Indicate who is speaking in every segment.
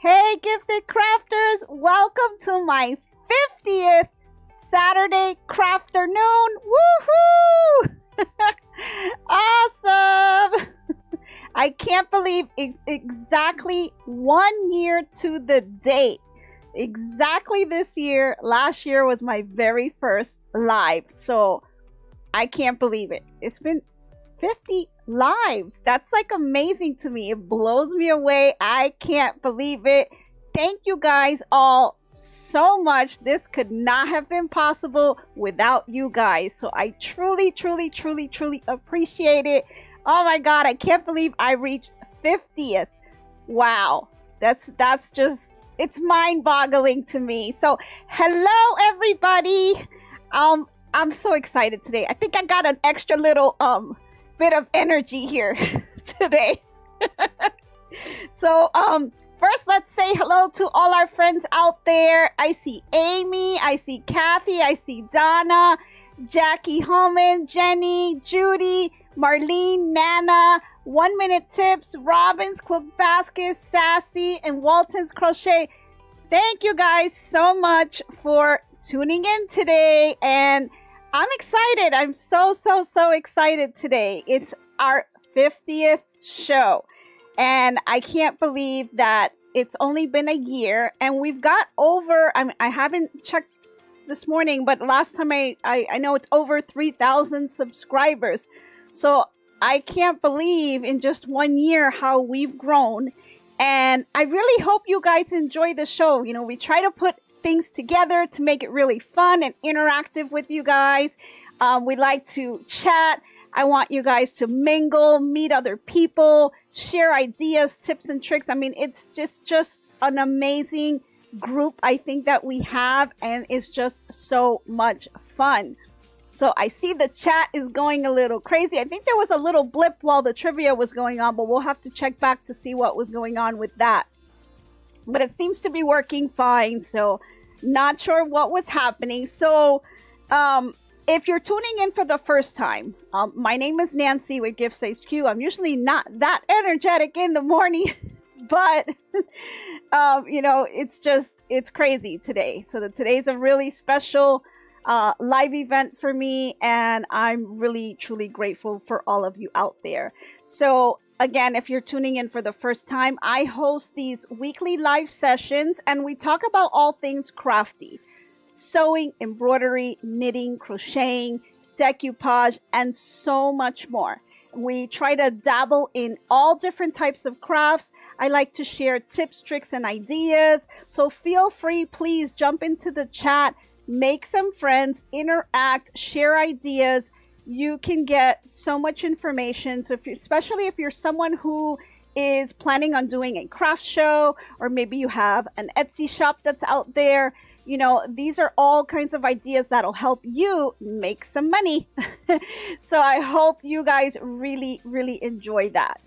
Speaker 1: Hey, gifted crafters, welcome to my 50th Saturday Crafternoon. Woohoo! Awesome! I can't believe it's exactly 1 year to the date. Exactly this year. Last year was my very first live, so I can't believe it. It's been 50 lives. That's like amazing to me. It blows me away. I can't believe it. Thank you guys all so much. This could not have been possible without you guys. So I truly appreciate it. Oh my God, I can't believe I reached 50th. Wow. That's just, it's mind-boggling to me. So hello everybody. I'm so excited today. I think I got an extra little bit of energy here today. So first let's say hello to all our friends out there. I see Amy, I see Kathy, I see Donna, Jackie Holman, Jenny, Judy, Marlene, Nana, 1 Minute Tips, Robbins, Quilt Basket, Sassy, and Walton's Crochet. Thank you guys so much for tuning in today, and I'm excited. I'm so excited today. It's our 50th show, and I can't believe that it's only been a year, and we've got over, I haven't checked this morning, but last time I know it's over 3,000 subscribers. So I can't believe in just 1 year how we've grown, and I really hope you guys enjoy the show. You know, we try to put things together to make it really fun and interactive with you guys. We like to chat. I want you guys to mingle, meet other people, share ideas, tips and tricks. I mean, it's just an amazing group I think that we have, and it's just so much fun. So I see the chat is going a little crazy. I think there was a little blip while the trivia was going on, but we'll have to check back to see what was going on with that. But it seems to be working fine, so not sure what was happening. So if you're tuning in for the first time, my name is Nancy with GiftsHQ. I'm usually not that energetic in the morning, but you know, it's crazy today. So today's a really special live event for me, and I'm really truly grateful for all of you out there. So again, if you're tuning in for the first time, I host these weekly live sessions, and we talk about all things crafty: sewing, embroidery, knitting, crocheting, decoupage, and so much more. We try to dabble in all different types of crafts. I like to share tips, tricks, and ideas. So feel free, please jump into the chat, make some friends, interact, share ideas. You can get so much information. So especially if you're someone who is planning on doing a craft show, or maybe you have an Etsy shop that's out there, you know, these are all kinds of ideas that'll help you make some money. So I hope you guys really enjoy that.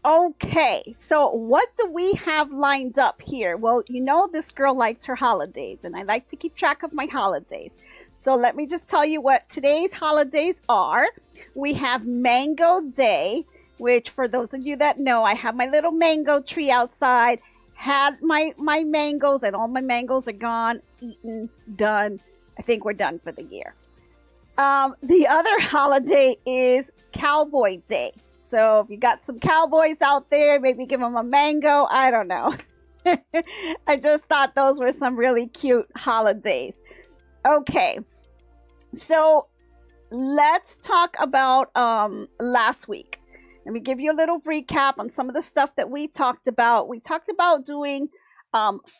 Speaker 1: Okay, so what do we have lined up here? Well, you know, this girl likes her holidays, and I like to keep track of my holidays. So let me just tell you what today's holidays are. We have Mango Day, which for those of you that know, I have my little mango tree outside, had my mangoes, and all my mangoes are gone, eaten, done. I think we're done for the year. The other holiday is Cowboy Day. So if you got some cowboys out there, maybe give them a mango. I don't know. I just thought those were some really cute holidays. Okay, so let's talk about last week. Let me give you a little recap on some of the stuff that we talked about. We talked about doing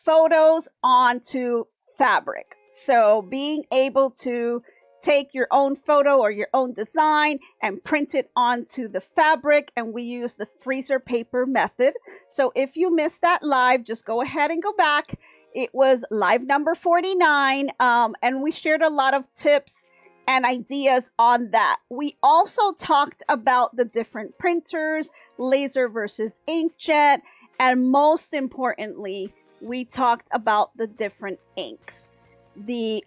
Speaker 1: photos onto fabric. So being able to take your own photo or your own design and print it onto the fabric, and we use the freezer paper method. So if you missed that live, just go ahead and go back. It was live number 49, and we shared a lot of tips and ideas on that. We also talked about the different printers, laser versus inkjet, and most importantly, we talked about the different inks. The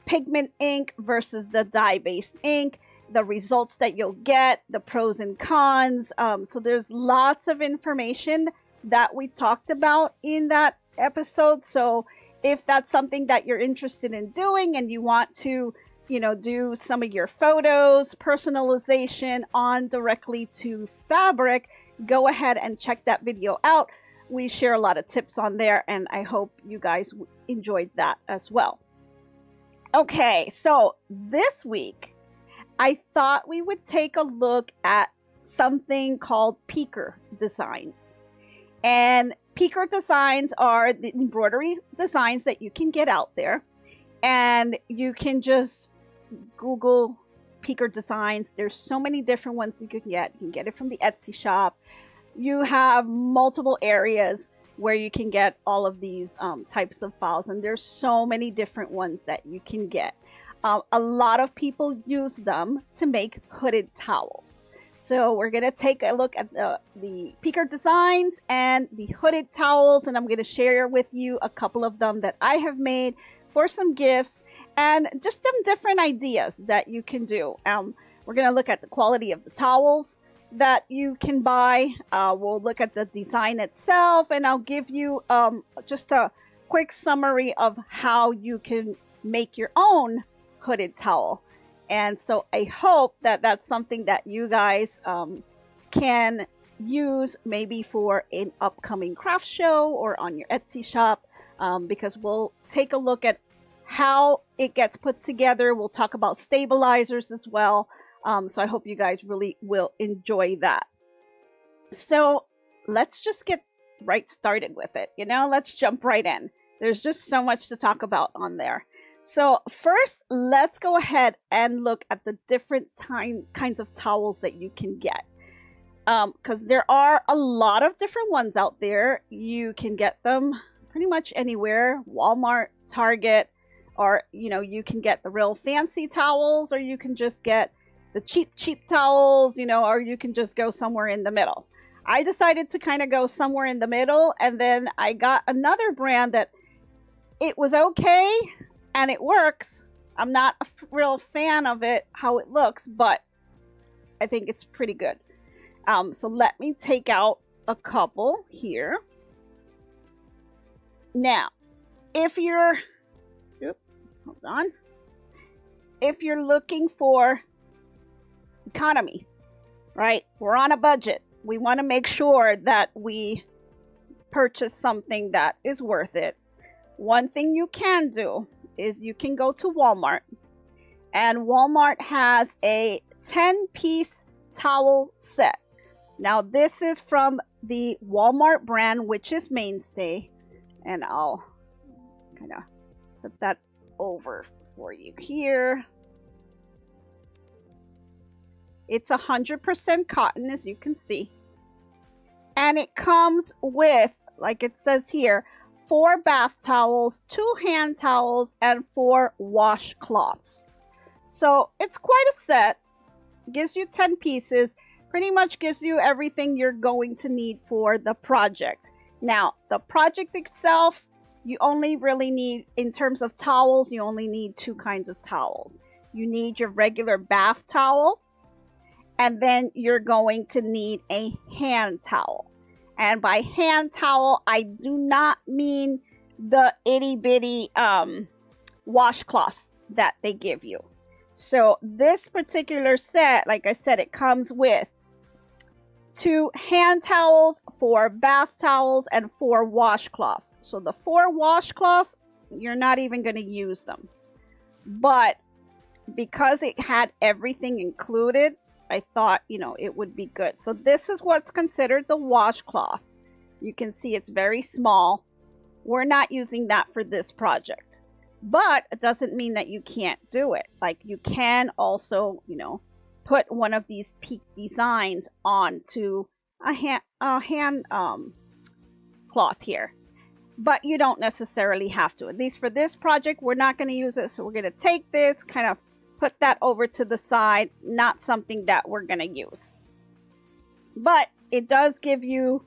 Speaker 1: pigment ink versus the dye-based ink, the results that you'll get, the pros and cons. So there's lots of information that we talked about in that episode. So if that's something that you're interested in doing and you want to, you know, do some of your photos, personalization on directly to fabric, go ahead and check that video out. We share a lot of tips on there, and I hope you guys enjoyed that as well. Okay, so this week I thought we would take a look at something called Peeker Designs. And Peeker Designs are the embroidery designs that you can get out there. And you can just Google Peeker Designs. There's so many different ones you can get. You can get it from the Etsy shop. You have multiple areas where you can get all of these types of files. And there's so many different ones that you can get. A lot of people use them to make hooded towels. So we're going to take a look at the Peeker Designs and the hooded towels, and I'm going to share with you a couple of them that I have made for some gifts and just some different ideas that you can do. We're going to look at the quality of the towels that you can buy. We'll look at the design itself, and I'll give you just a quick summary of how you can make your own hooded towel. And so I hope that that's something that you guys can use maybe for an upcoming craft show or on your Etsy shop, because we'll take a look at how it gets put together. We'll talk about stabilizers as well. So I hope you guys really will enjoy that. So let's just get right started with it. You know, let's jump right in. There's just so much to talk about on there. So first, let's go ahead and look at the different kinds of towels that you can get. Because there are a lot of different ones out there. You can get them pretty much anywhere, Walmart, Target, or, you know, you can get the real fancy towels, or you can just get the cheap towels, you know, or you can just go somewhere in the middle. I decided to kind of go somewhere in the middle, and then I got another brand that it was okay. And it works. I'm not a real fan of it, how it looks, but I think it's pretty good. So let me take out a couple here. Now, if you're, hold on. If you're looking for economy, right? We're on a budget. We want to make sure that we purchase something that is worth it. One thing you can do is you can go to Walmart, and Walmart has a 10-piece towel set. Now this is from the Walmart brand, which is Mainstay, and I'll kind of put that over for you here. It's 100% cotton, as you can see, and it comes with, like it says here, 4 bath towels, 2 hand towels, and 4 washcloths. So it's quite a set. Gives you 10 pieces. Pretty much gives you everything you're going to need for the project. Now, the project itself, you only really need, in terms of towels, you only need 2 kinds of towels. You need your regular bath towel, and then you're going to need a hand towel. And by hand towel, I do not mean the itty bitty washcloths that they give you. So this particular set, like I said, it comes with 2 hand towels, 4 bath towels, and 4 washcloths. So the 4 washcloths, you're not even going to use them. But because it had everything included, I thought, you know, it would be good. So this is what's considered the washcloth. You can see it's very small. We're not using that for this project. But it doesn't mean that you can't do it. Like, you can also, you know, put one of these Peeker designs onto a hand cloth here. But you don't necessarily have to. At least for this project, we're not going to use it. So we're going to take this, kind of put that over to the side, not something that we're going to use. But it does give you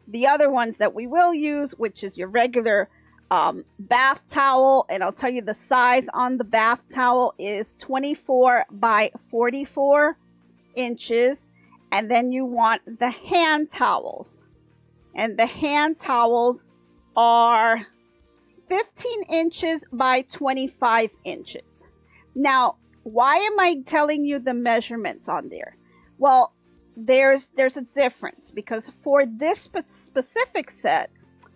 Speaker 1: the other ones that we will use, which is your regular bath towel. And I'll tell you the size on the bath towel is 24 by 44 inches. And then you want the hand towels. And the hand towels are 15 inches by 25 inches. Now, why am I telling you the measurements on there? Well, there's a difference, because for this specific set,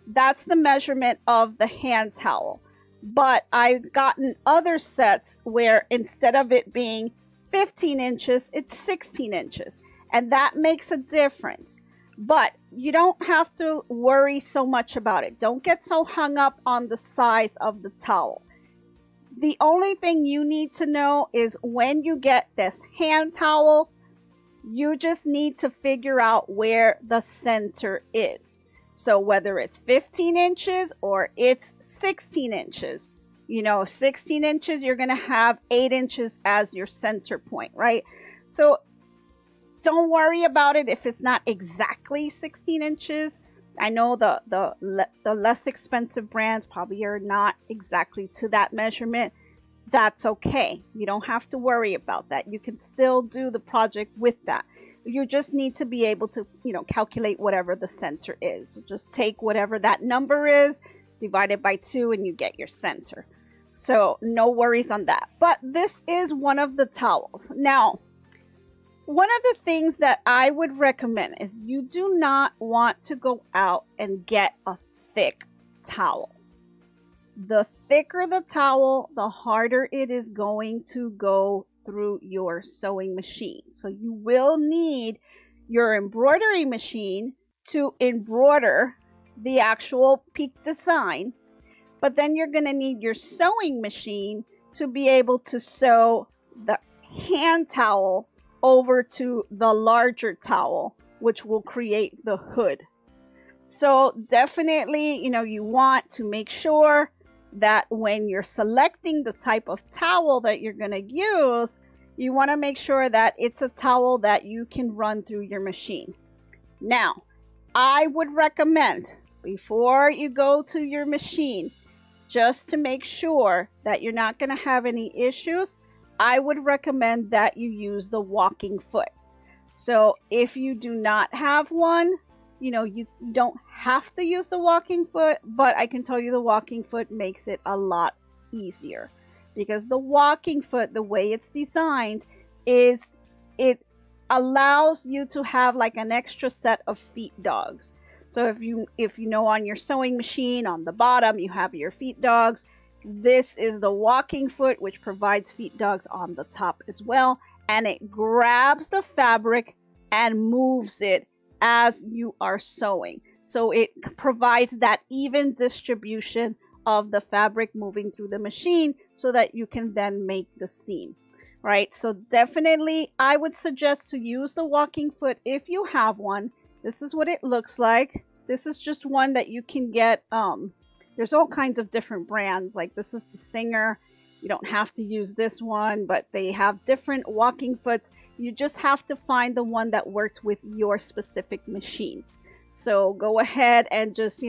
Speaker 1: that's the measurement of the hand towel. But I've gotten other sets where instead of it being 15 inches, it's 16 inches. And that makes a difference. But you don't have to worry so much about it. Don't get so hung up on the size of the towel. The only thing you need to know is when you get this hand towel, you just need to figure out where the center is. So whether it's 15 inches or it's 16 inches, 16 inches, you're going to have 8 inches as your center point, right? So don't worry about it if it's not exactly 16 inches. I know the less expensive brands probably are not exactly to that measurement. That's okay. You don't have to worry about that. You can still do the project with that. You just need to be able to, calculate whatever the center is. So just take whatever that number is, divide it by 2, and you get your center. So no worries on that. But this is one of the towels. Now, one of the things that I would recommend is you do not want to go out and get a thick towel. The thicker the towel, the harder it is going to go through your sewing machine. So you will need your embroidery machine to embroider the actual Peeker design, but then you're going to need your sewing machine to be able to sew the hand towel over to the larger towel, which will create the hood. So definitely, you want to make sure that when you're selecting the type of towel that you're going to use, you want to make sure that it's a towel that you can run through your machine. Now, I would recommend before you go to your machine, just to make sure that you're not going to have any issues, I would recommend that you use the walking foot. So if you do not have one, you don't have to use the walking foot, but I can tell you the walking foot makes it a lot easier, because the walking foot, the way it's designed, is it allows you to have like an extra set of feet dogs. So if you know on your sewing machine on the bottom you have your feet dogs, this is the walking foot, which provides feet dogs on the top as well, and it grabs the fabric and moves it as you are sewing. So it provides that even distribution of the fabric moving through the machine so that you can then make the seam, right? So definitely I would suggest to use the walking foot if you have one. This is what it looks like. This is just one that you can get. There's all kinds of different brands. Like this is the Singer. You don't have to use this one, but they have different walking foots. You just have to find the one that works with your specific machine. So go ahead and just,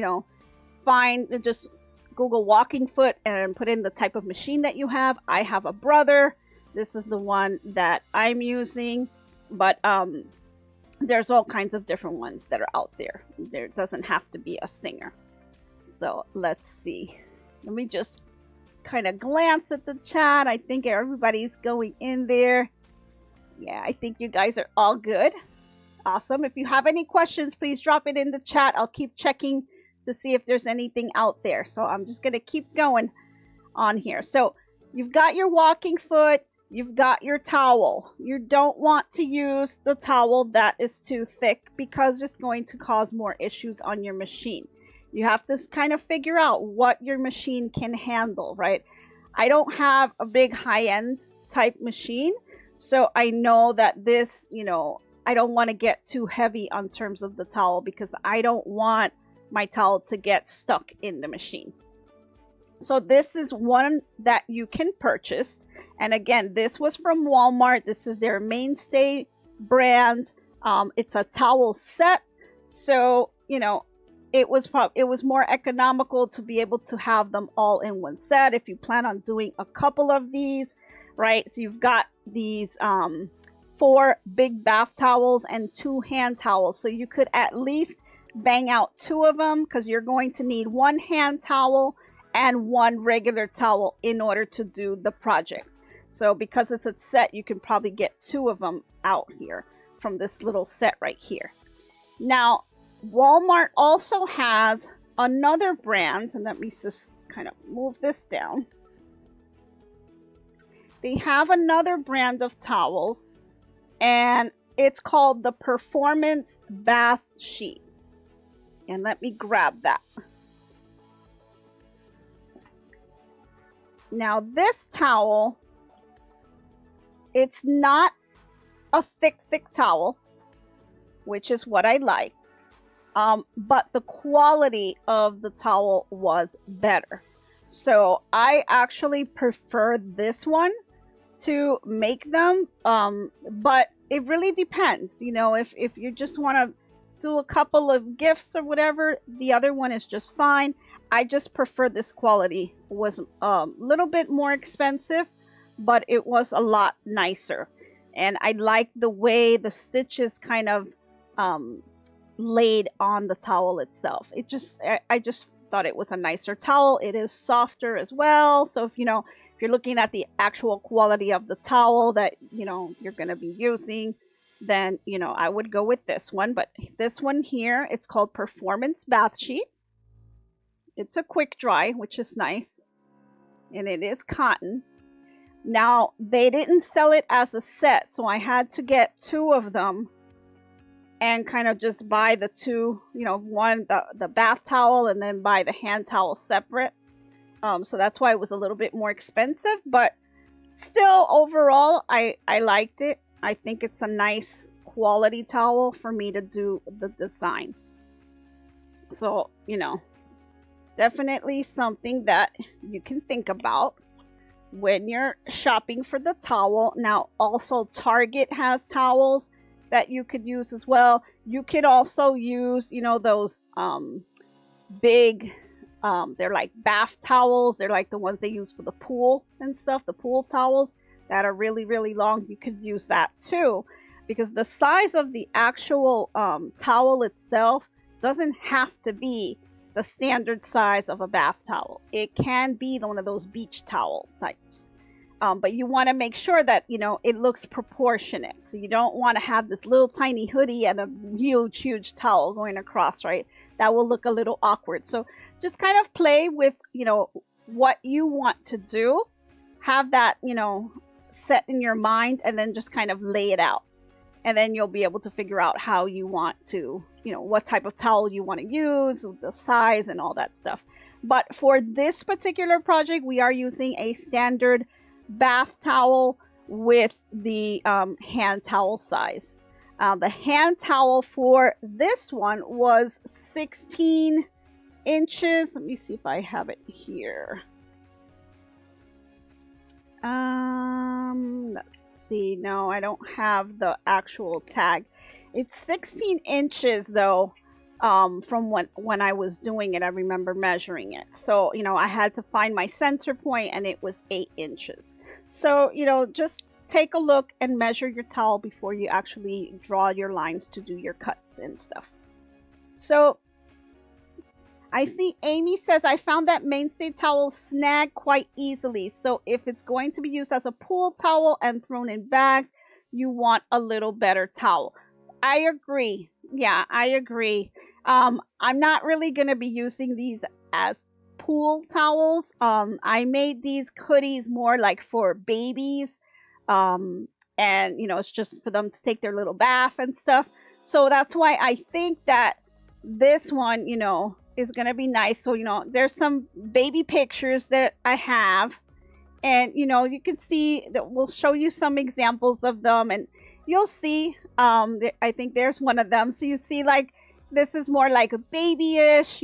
Speaker 1: just Google walking foot and put in the type of machine that you have. I have a Brother. This is the one that I'm using, but there's all kinds of different ones that are out there. There doesn't have to be a Singer. So let's see. Let me just kind of glance at the chat. I think everybody's going in there. Yeah, I think you guys are all good. Awesome. If you have any questions, please drop it in the chat. I'll keep checking to see if there's anything out there. So I'm just going to keep going on here. So you've got your walking foot. You've got your towel. You don't want to use the towel that is too thick because it's going to cause more issues on your machine. You have to kind of figure out what your machine can handle, right? I don't have a big high-end type machine, so I know that this, I don't want to get too heavy on terms of the towel because I don't want my towel to get stuck in the machine. So this is one that you can purchase. And again, this was from Walmart. This is their mainstay brand. It's a towel set. So, it was more economical to be able to have them all in one set if you plan on doing a couple of these, right? So you've got these 4 big bath towels and 2 hand towels. So you could at least bang out 2 of them because you're going to need 1 hand towel and 1 regular towel in order to do the project. So because it's a set, you can probably get 2 of them out here from this little set right here. Now, Walmart also has another brand, and let me just kind of move this down. They have another brand of towels, and it's called the Performance Bath Sheet. And let me grab that. Now this towel, it's not a thick towel, which is what I like. But the quality of the towel was better. So I actually prefer this one to make them. But it really depends. You know, if you just want to do a couple of gifts or whatever, the other one is just fine. I just prefer this quality. It was a little bit more expensive, but it was a lot nicer. And I like the way the stitches kind of laid on the towel itself. I just thought it was a nicer towel. It is softer as well. So if you're looking at the actual quality of the towel that you're going to be using, then I would go with this one. But this one here, it's called Performance Bath Sheet. It's a quick dry, which is nice, and it is cotton. Now, they didn't sell it as a set, so I had to get 2 of them and kind of just buy the 2, one, the bath towel, and then buy the hand towel separate. So that's why it was a little bit more expensive, but still, overall, I liked it. I think it's a nice quality towel for me to do the design. So, definitely something that you can think about when you're shopping for the towel. Now, also Target has towels that you could use as well. You could also use, those big, they're like bath towels. They're like the ones they use for the pool and stuff, the pool towels that are really, really long. You could use that too, because the size of the actual towel itself doesn't have to be the standard size of a bath towel. It can be one of those beach towel types. But you want to make sure that, it looks proportionate. So you don't want to have this little tiny hoodie and a huge, huge towel going across, right? That will look a little awkward. So just kind of play with, what you want to do. Have that, set in your mind, and then just kind of lay it out. And then you'll be able to figure out how you want to, what type of towel you want to use, the size and all that stuff. But for this particular project, we are using a standard bath towel with the hand towel size. The hand towel for this one was 16 inches. Let me see if I have it here. Let's see. No, I don't have the actual tag. It's 16 inches though. From when I was doing it, I remember measuring it. So, I had to find my center point, and it was 8 inches. So, just take a look and measure your towel before you actually draw your lines to do your cuts and stuff. So, I see Amy says, I found that mainstay towels snag quite easily. So if it's going to be used as a pool towel and thrown in bags, you want a little better towel. I agree. Yeah, I agree. I'm not really going to be using these as pool towels. I made these hoodies more like for babies. And, it's just for them to take their little bath and stuff. So that's why I think that this one, is going to be nice. So, there's some baby pictures that I have, and, you can see that we'll show you some examples of them, and you'll see, I think there's one of them. So you see, like, this is more like a babyish,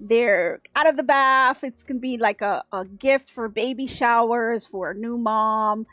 Speaker 1: they're out of the bath. It's going to be like a gift for baby showers for a new mom,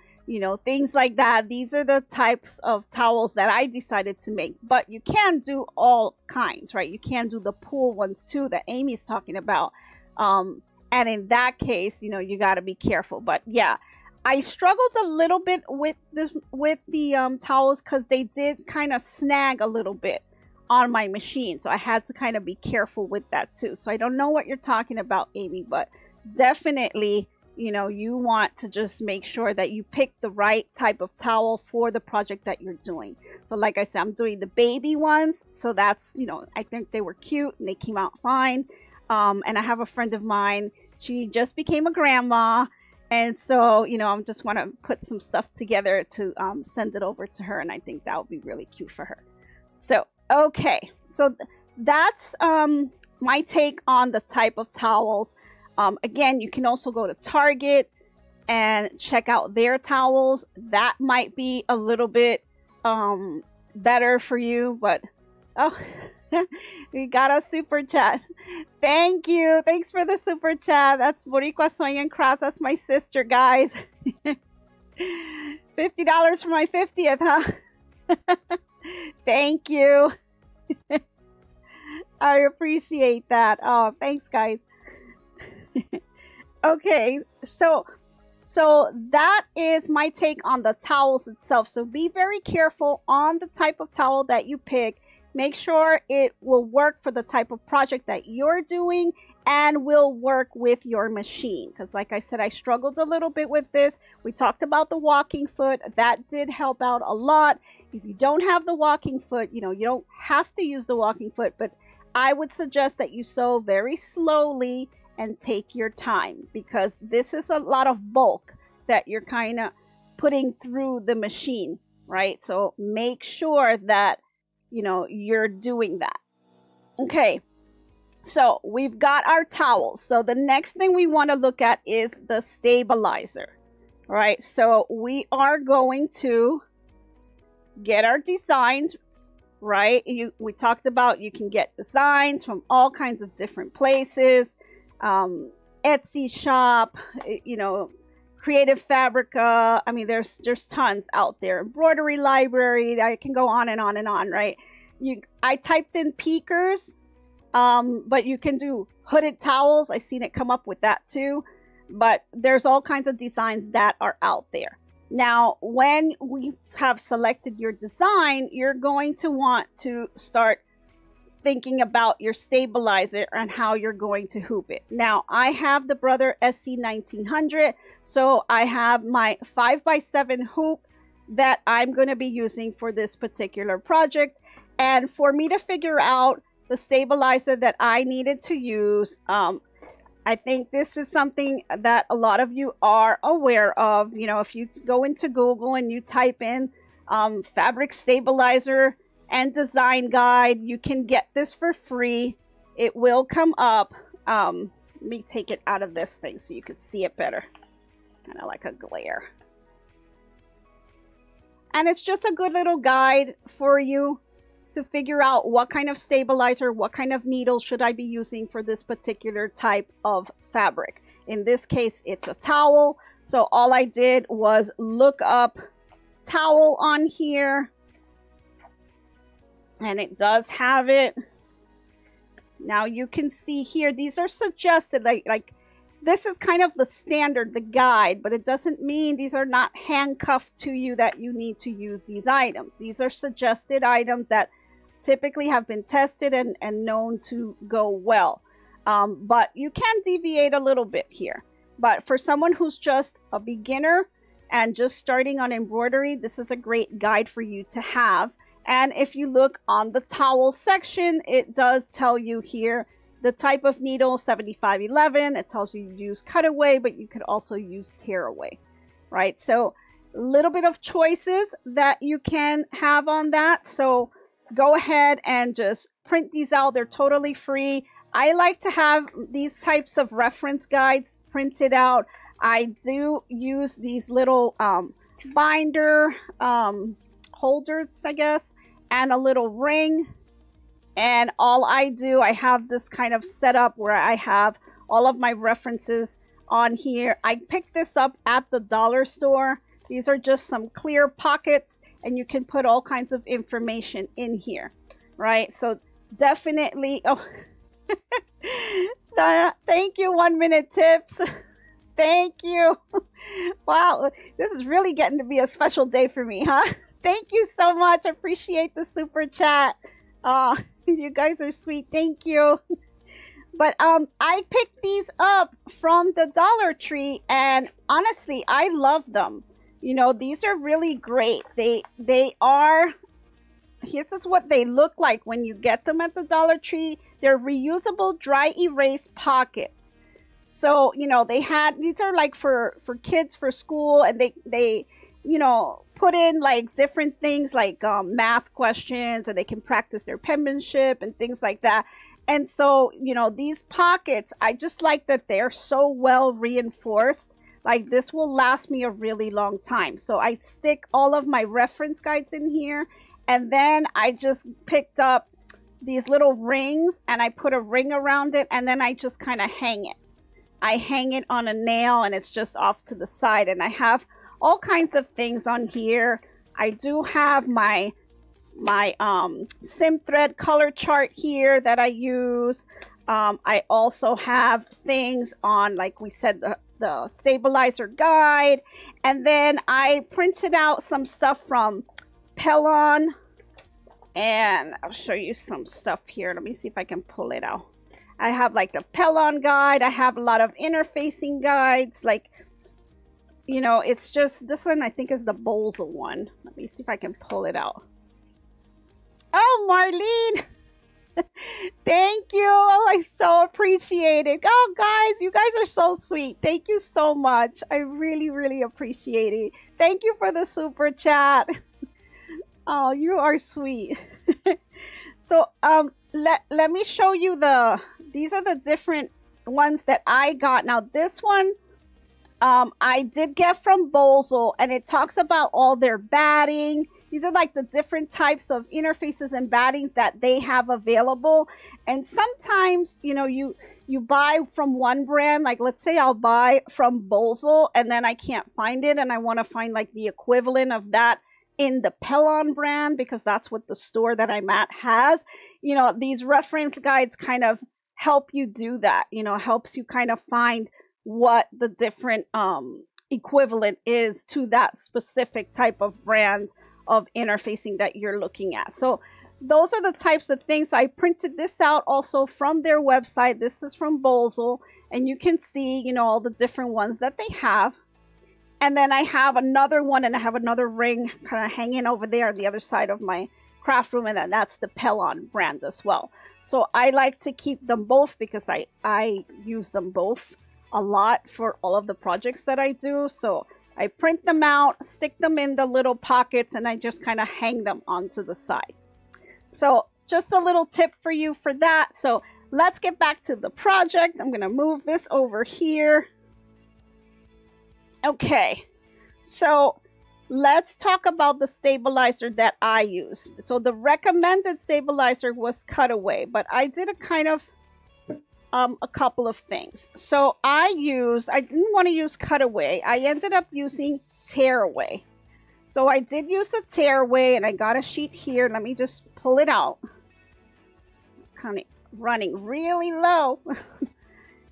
Speaker 1: things like that. These are the types of towels that I decided to make. But you can do all kinds, right? You can do the pool ones too that Amy's talking about. And in that case, you got to be careful. But yeah, I struggled a little bit with the towels because they did kind of snag a little bit on my machine. So I had to kind of be careful with that too. So I don't know what you're talking about, Amy, but definitely, you know, you want to just make sure that you pick the right type of towel for the project that you're doing. So like I said, I'm doing the baby ones. So that's, you know, I think they were cute and they came out fine. And I have a friend of mine, she just became a grandma. And so, you know, I just want to put some stuff together to send it over to her. And I think that would be really cute for her. So, okay. So that's my take on the type of towels. Again, you can also go to Target and check out their towels. That might be a little bit better for you, but oh, we got a super chat. Thank you. Thanks for the super chat. That's Boricua Soy and Craft. That's my sister, guys. $50 for my 50th, huh? Thank you. I appreciate that. Oh, thanks, guys. Okay, so that is my take on the towels itself. So be very careful on the type of towel that you pick. Make sure it will work for the type of project that you're doing and will work with your machine. Because like I said, I struggled a little bit with this. We talked about the walking foot. That did help out a lot. If you don't have the walking foot, you know, you don't have to use the walking foot, but I would suggest that you sew very slowly and take your time, because this is a lot of bulk that you're kind of putting through the machine, right? So make sure that, you know, you're doing that. Okay, so we've got our towels. So the next thing we want to look at is the stabilizer, right? So we are going to get our designs, right? We talked about you can get designs from all kinds of different places. Etsy shop, you know, Creative Fabrica. I mean, there's tons out there. Embroidery library. I can go on and on and on, right? I typed in Peekers, but you can do hooded towels. I've seen it come up with that too. But there's all kinds of designs that are out there. Now, when we have selected your design, you're going to want to start thinking about your stabilizer and how you're going to hoop it. Now, I have the Brother SC1900, so I have my 5x7 hoop that I'm going to be using for this particular project. And for me to figure out the stabilizer that I needed to use, I think this is something that a lot of you are aware of. You know, if you go into Google and you type in fabric stabilizer and design guide, you can get this for free. It will come up. Let me take it out of this thing so you can see it better. Kind of like a glare. And it's just a good little guide for you to figure out what kind of stabilizer, what kind of needles should I be using for this particular type of fabric. In this case, it's a towel. So all I did was look up towel on here. And it does have it. Now you can see here, these are suggested, like this is kind of the standard, the guide, but it doesn't mean these are not handcuffed to you that you need to use these items. These are suggested items that typically have been tested and known to go well. But you can deviate a little bit here. But for someone who's just a beginner and just starting on embroidery, this is a great guide for you to have. And if you look on the towel section, it does tell you here the type of needle, 7511. It tells you to use cutaway, but you could also use tearaway, right? So a little bit of choices that you can have on that. So go ahead and just print these out. They're totally free. I like to have these types of reference guides printed out. I do use these little binder holders, I guess, and a little ring. And all I do, I have this kind of setup where I have all of my references on here. I picked this up at the dollar store. These are just some clear pockets, and you can put all kinds of information in here, right? So definitely, oh, thank you, 1 minute tips. Thank you. Wow, this is really getting to be a special day for me, huh? Thank you so much. Appreciate the super chat. Oh, you guys are sweet. Thank you. But I picked these up from the Dollar Tree, and honestly, I love them. You know, these are really great. They are. Here's just what they look like when you get them at the Dollar Tree. They're reusable dry erase pockets. So, you know, these are like for kids for school, and they you know, put in like different things like math questions, and they can practice their penmanship and things like that. And so, you know, these pockets, I just like that they're so well reinforced. Like this will last me a really long time. So I stick all of my reference guides in here. And then I just picked up these little rings, and I put a ring around it, and then I just kind of hang it. I hang it on a nail, and it's just off to the side. And I have all kinds of things on here. I do have my sim thread color chart here that I use. I also have things on, like we said, the stabilizer guide. And then I printed out some stuff from Pellon, and I'll show you some stuff here. Let me see if I can pull it out. I have like a Pellon guide. I have a lot of interfacing guides. Like, you know, it's just, this one I think is the Bolzel one. Let me see if I can pull it out. Oh, Marlene. Thank you. I so appreciate it. Oh, guys, you guys are so sweet. Thank you so much. I really, really appreciate it. Thank you for the super chat. Oh, you are sweet. So let me show you these are the different ones that I got. Now this one I did get from Bolzel, and it talks about all their batting. These are like the different types of interfaces and battings that they have available. And sometimes, you know, you buy from one brand, like let's say I'll buy from Bolzel, and then I can't find it, and I want to find like the equivalent of that in the Pellon brand, because that's what the store that I'm at has. You know, these reference guides kind of help you do that. You know, helps you kind of find what the different equivalent is to that specific type of brand of interfacing that you're looking at. So those are the types of things. So I printed this out also from their website. This is from Bolzel, and you can see, you know, all the different ones that they have. And then I have another one, and I have another ring kind of hanging over there on the other side of my craft room, and then that's the Pellon brand as well. So I like to keep them both because I use them both a lot for all of the projects that I do. So I print them out, stick them in the little pockets, and I just kind of hang them onto the side. So just a little tip for you for that. So let's get back to the project. I'm going to move this over here. Okay, so let's talk about the stabilizer that I use. So the recommended stabilizer was Cutaway, but I did a kind of a couple of things. So I didn't want to use Cutaway. I ended up using Tearaway. So I did use the Tearaway, and I got a sheet here. Let me just pull it out. Kind of running really low.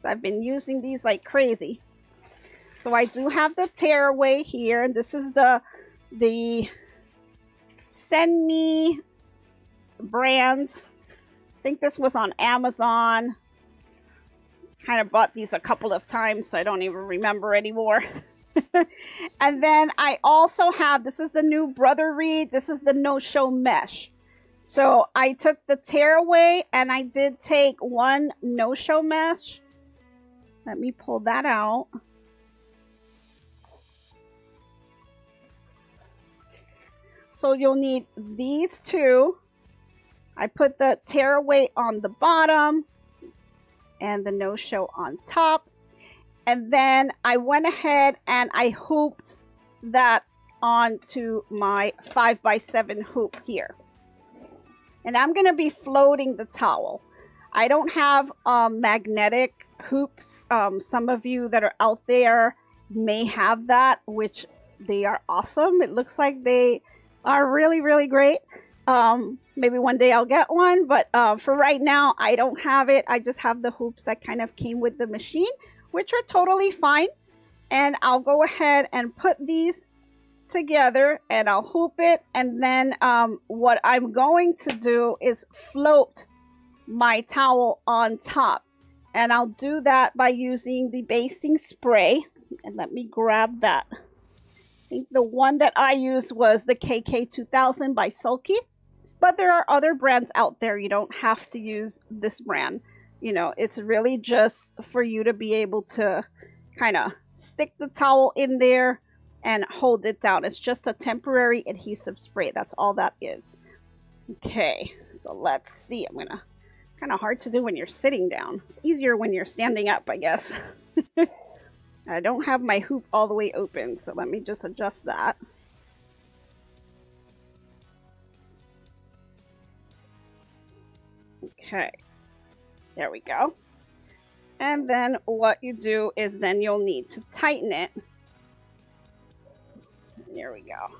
Speaker 1: I've been using these like crazy. So I do have the Tearaway here, and this is the Send Me brand. I think this was on Amazon. Kind of bought these a couple of times, so I don't even remember anymore. And then I also have, this is the new Brother Reed. This is the no-show mesh. So I took the Tearaway, and I did take one no-show mesh. Let me pull that out. So you'll need these two. I put the Tearaway on the bottom and the no-show on top. And then I went ahead and I hooped that onto my 5x7 hoop here. And I'm going to be floating the towel. I don't have magnetic hoops. Some of you that are out there may have that, which they are awesome. It looks like they are really, really great. Maybe one day I'll get one, but for right now, I don't have it. I just have the hoops that kind of came with the machine, which are totally fine. And I'll go ahead and put these together and I'll hoop it, and then what I'm going to do is float my towel on top, and I'll do that by using the basting spray. And let me grab that. I think the one that I used was the KK 2000 by Sulky, but there are other brands out there. You don't have to use this brand. You know, it's really just for you to be able to kind of stick the towel in there and hold it down. It's just a temporary adhesive spray. That's all that is. Okay, so let's see. I'm gonna, kind of hard to do when you're sitting down. It's easier when you're standing up, I guess. I don't have my hoop all the way open, so let me just adjust that. Okay, there we go. And then what you do is then you'll need to tighten it. There we go.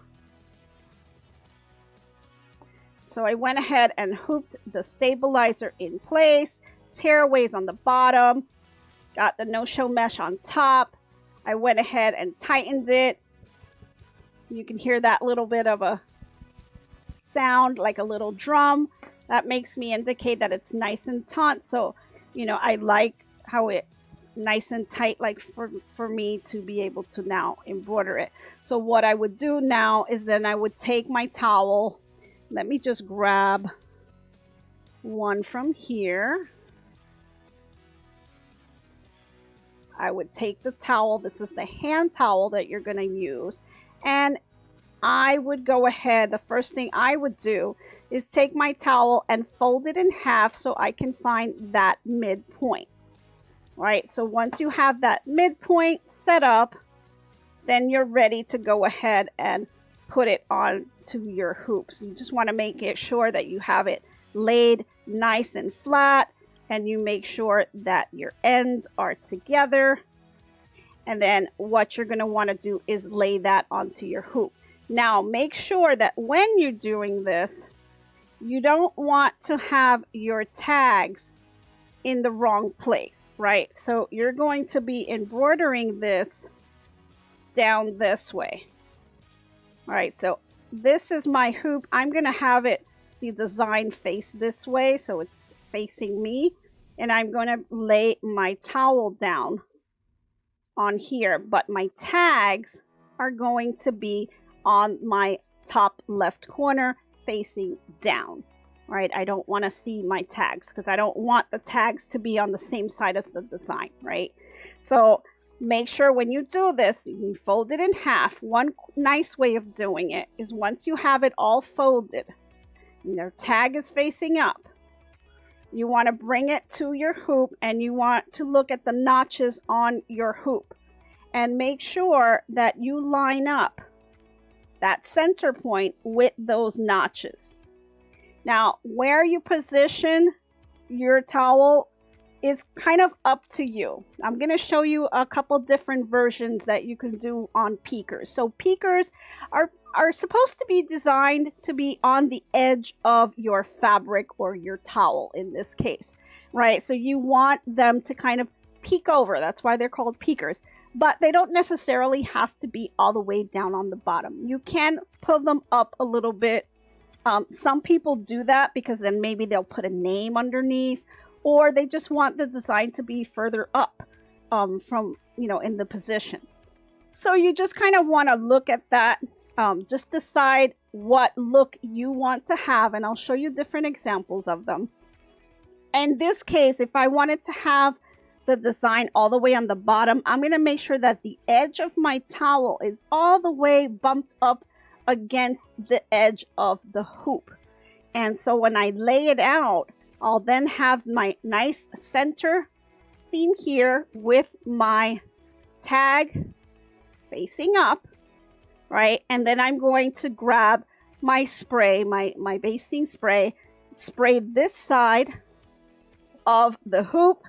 Speaker 1: So I went ahead and hooped the stabilizer in place, tearaways on the bottom, got the no-show mesh on top. I went ahead and tightened it. You can hear that little bit of a sound like a little drum. That makes me indicate that it's nice and taut. So, you know, I like how it's nice and tight, like for me to be able to now embroider it. So what I would do now is then I would take my towel. Let me just grab one from here. I would take the towel. This is the hand towel that you're going to use. And I would go ahead. The first thing I would do is take my towel and fold it in half so I can find that midpoint. All right. So once you have that midpoint set up, then you're ready to go ahead and put it on to your hoop. So you just want to make it sure that you have it laid nice and flat, and you make sure that your ends are together. And then what you're going to want to do is lay that onto your hoop. Now make sure that when you're doing this, you don't want to have your tags in the wrong place, right? So you're going to be embroidering this down this way. All right, so this is my hoop. I'm going to have it, the design face this way, so it's facing me. And I'm going to lay my towel down on here, but my tags are going to be on my top left corner facing down. All right, I don't want to see my tags because I don't want the tags to be on the same side as the design, right? So make sure when you do this, you fold it in half. One nice way of doing it is once you have it all folded, your tag is facing up, you want to bring it to your hoop and you want to look at the notches on your hoop and make sure that you line up that center point with those notches. Now, where you position your towel is kind of up to you. I'm going to show you a couple different versions that you can do on peekers. So peekers are supposed to be designed to be on the edge of your fabric or your towel in this case, right? So you want them to kind of peek over. That's why they're called peekers. But they don't necessarily have to be all the way down on the bottom. You can pull them up a little bit. Some people do that because then maybe they'll put a name underneath, or they just want the design to be further up from, you know, in the position. So you just kind of want to look at that. Just decide what look you want to have, and I'll show you different examples of them. In this case, if I wanted to have the design all the way on the bottom, I'm going to make sure that the edge of my towel is all the way bumped up against the edge of the hoop. And so when I lay it out, I'll then have my nice center seam here with my tag facing up, right? And then I'm going to grab my spray, my basting spray, spray this side of the hoop.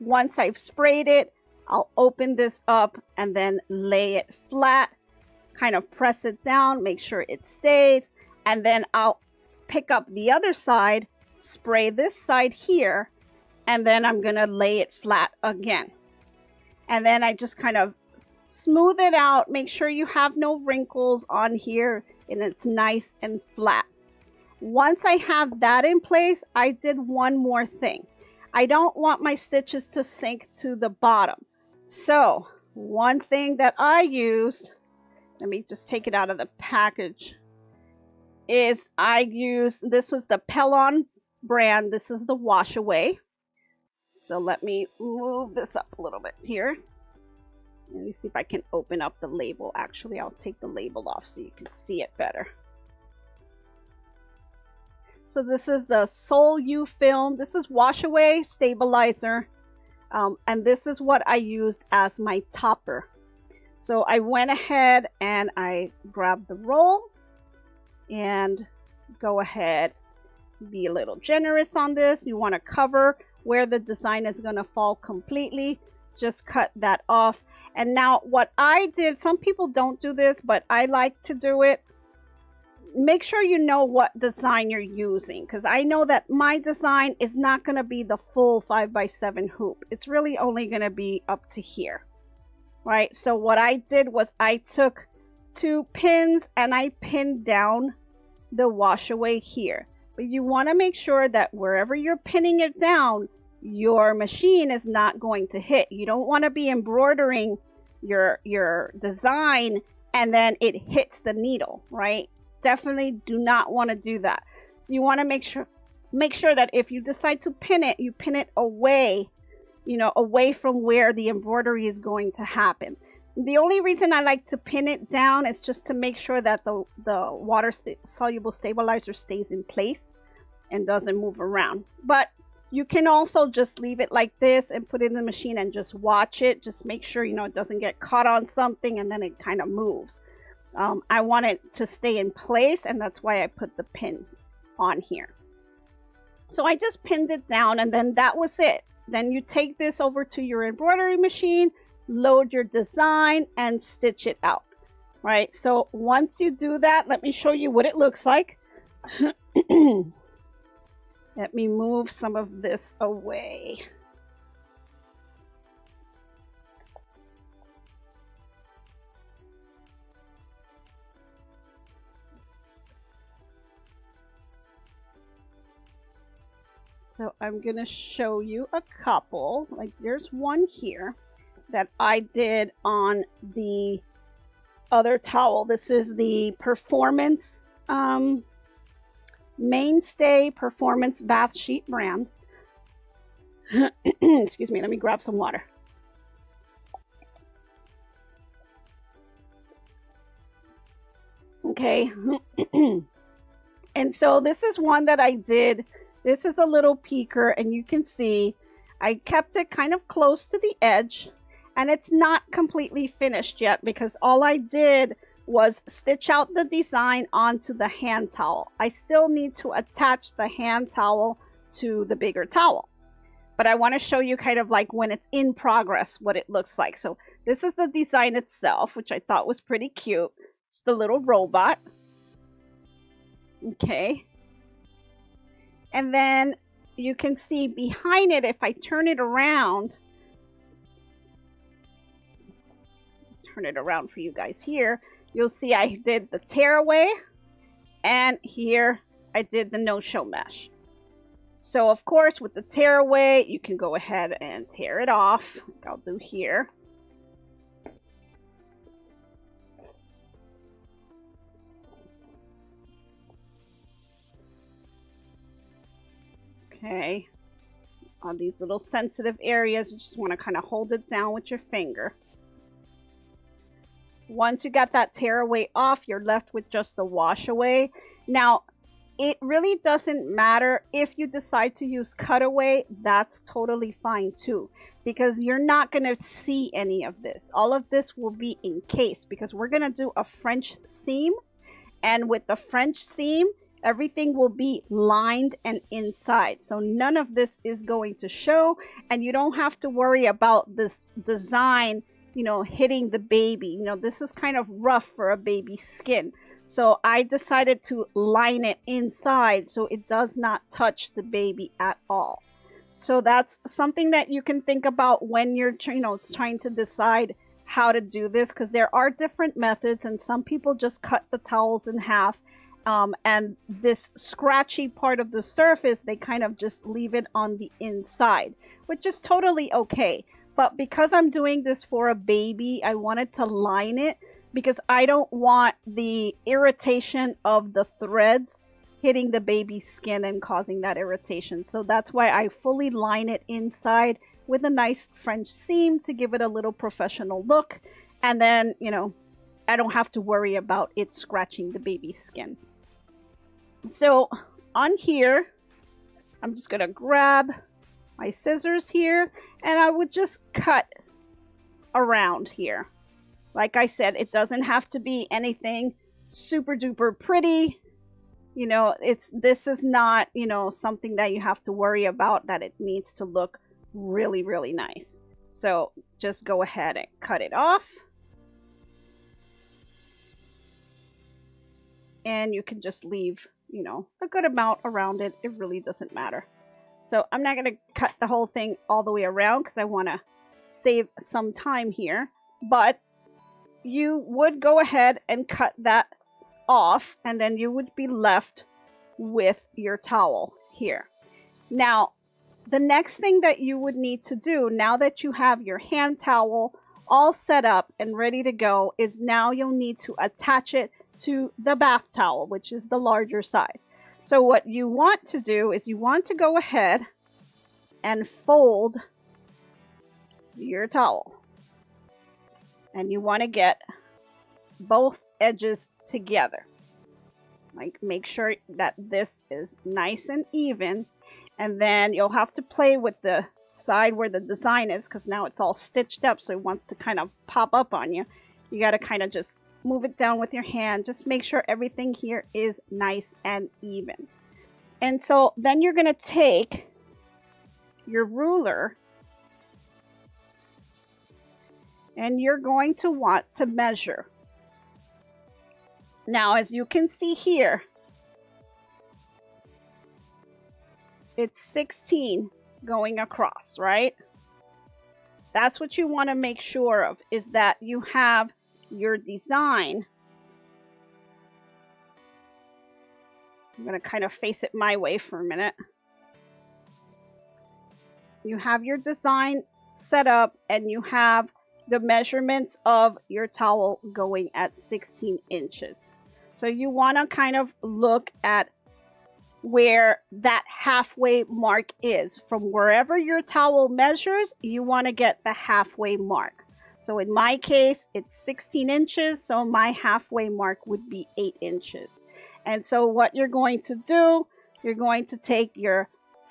Speaker 1: Once I've sprayed it, I'll open this up and then lay it flat, kind of press it down, make sure it stays, and then I'll pick up the other side, spray this side here, and then I'm going to lay it flat again. And then I just kind of smooth it out, make sure you have no wrinkles on here and it's nice and flat. Once I have that in place, I did one more thing. I don't want my stitches to sink to the bottom. So one thing that I used, let me just take it out of the package, is I used, this was the Pelon brand. This is the wash away. So let me move this up a little bit here. Let me see if I can open up the label. Actually, I'll take the label off so you can see it better. So this is the Sol U film. This is wash away stabilizer. And this is what I used as my topper. So I went ahead and I grabbed the roll and go ahead, be a little generous on this. You want to cover where the design is going to fall completely. Just cut that off. And now what I did, some people don't do this, but I like to do it. Make sure you know what design you're using, because I know that my design is not going to be the full 5x7 hoop. It's really only going to be up to here, right? So what I did was I took 2 pins and I pinned down the wash away here. But you want to make sure that wherever you're pinning it down, your machine is not going to hit. You don't want to be embroidering your design and then it hits the needle, right? Definitely do not want to do that. So you want to make sure that if you decide to pin it, you pin it away, you know, away from where the embroidery is going to happen. The only reason I like to pin it down is just to make sure that the water soluble stabilizer stays in place and doesn't move around. But you can also just leave it like this and put it in the machine and just watch it. Just make sure, you know, it doesn't get caught on something and then it kind of moves. I want it to stay in place, and that's why I put the pins on here. So I just pinned it down, and then that was it. Then you take this over to your embroidery machine, load your design, and stitch it out. Right? So once you do that, let me show you what it looks like. Let me move some of this away. So I'm going to show you a couple. Like there's one here that I did on the other towel. This is the Performance Mainstay Performance Bath Sheet brand. Excuse me, let me grab some water. Okay. And so this is one that I did. This is a little peeker, and you can see I kept it kind of close to the edge, and it's not completely finished yet because all I did was stitch out the design onto the hand towel. I still need to attach the hand towel to the bigger towel, but I want to show you kind of like when it's in progress what it looks like. So this is the design itself, which I thought was pretty cute. It's the little robot. Okay. And then you can see behind it, if I turn it around for you guys here, you'll see I did the tearaway, and here I did the no-show mesh. So of course with the tearaway, you can go ahead and tear it off, like I'll do here. Okay, on these little sensitive areas, you just want to kind of hold it down with your finger. Once you got that tearaway off, you're left with just the wash away. Now, it really doesn't matter if you decide to use cutaway. That's totally fine too, because you're not going to see any of this. All of this will be encased because we're going to do a French seam, and with the French seam, everything will be lined and inside. So none of this is going to show, and you don't have to worry about this design, you know, hitting the baby. You know, this is kind of rough for a baby's skin. So I decided to line it inside so it does not touch the baby at all. So that's something that you can think about when you're, you know, trying to decide how to do this, because there are different methods, and some people just cut the towels in half, and this scratchy part of the surface, they kind of just leave it on the inside, which is totally okay. But because I'm doing this for a baby, I wanted to line it because I don't want the irritation of the threads hitting the baby's skin and causing that irritation. So that's why I fully line it inside with a nice French seam to give it a little professional look. And then, you know, I don't have to worry about it scratching the baby's skin. So on here, I'm just gonna grab my scissors here, and I would just cut around here. Like I said, it doesn't have to be anything super duper pretty. You know, this is not, you know, something that you have to worry about, that it needs to look really, really nice. So just go ahead and cut it off. And you can just leave, you know, a good amount around it. It really doesn't matter. So I'm not going to cut the whole thing all the way around because I want to save some time here. But you would go ahead and cut that off, and then you would be left with your towel here. Now, the next thing that you would need to do, now that you have your hand towel all set up and ready to go, is now you'll need to attach it to the bath towel, which is the larger size. So what you want to do is you want to go ahead and fold your towel. And you want to get both edges together. Like, make sure that this is nice and even. And then you'll have to play with the side where the design is, because now it's all stitched up, so it wants to kind of pop up on you. You got to kind of just move it down with your hand. Just make sure everything here is nice and even. And so then you're going to take your ruler and you're going to want to measure. Now, as you can see here, it's 16 going across, right? That's what you want to make sure of, is that you have your design. I'm going to kind of face it my way for a minute. You have your design set up and you have the measurements of your towel going at 16 inches. So you want to kind of look at where that halfway mark is. From wherever your towel measures, you want to get the halfway mark. So in my case, it's 16 inches, so my halfway mark would be 8 inches. And so what you're going to do, you're going to take your